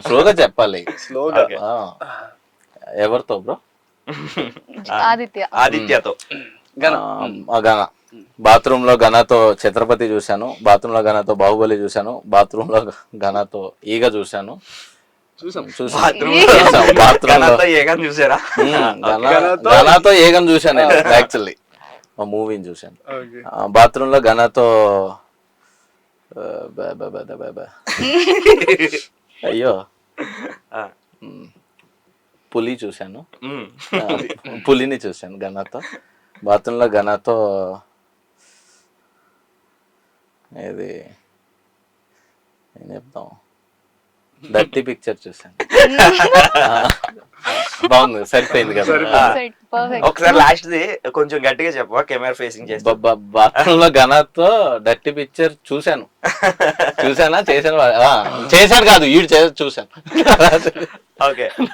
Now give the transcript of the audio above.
స్లోగా చెప్పాలి. స్లోగా. ఎవరితో బ్రో? ఆదిత్యతో. గణ. బాత్రూమ్ లో గణతో ఛత్రపతి చూశాను, బాత్రూమ్ లో గణతో బాహుబలి చూశాను, బాత్రూమ్ లో గణతో ఈగ చూశాను. గణతో ఏగం చూసారా? గణతో ఏగం చూశాను నేను యాక్చువల్లీ, ఆ మూవీని చూశాను. బాత్రూమ్ లో గణతో అయ్యో పులి చూశాను, పులిని చూశాను గణతో. బాత్రూమ్ లో గణతో ఇది ఏం చెప్తాం, డర్టీ పిక్చర్ చూసాను. బాగుంది, సరిపోయింది కదా. ఒకసారి లాస్ట్ ది కొంచెం గట్టిగా చెప్పవా, కెమెరా ఫేసింగ్ చేస్తా. బాత్రూమ్ లో గణతో డర్టీ పిక్చర్ చూశాను. చేశానా? చేశాను కాదు, చూశాను. ఓకే.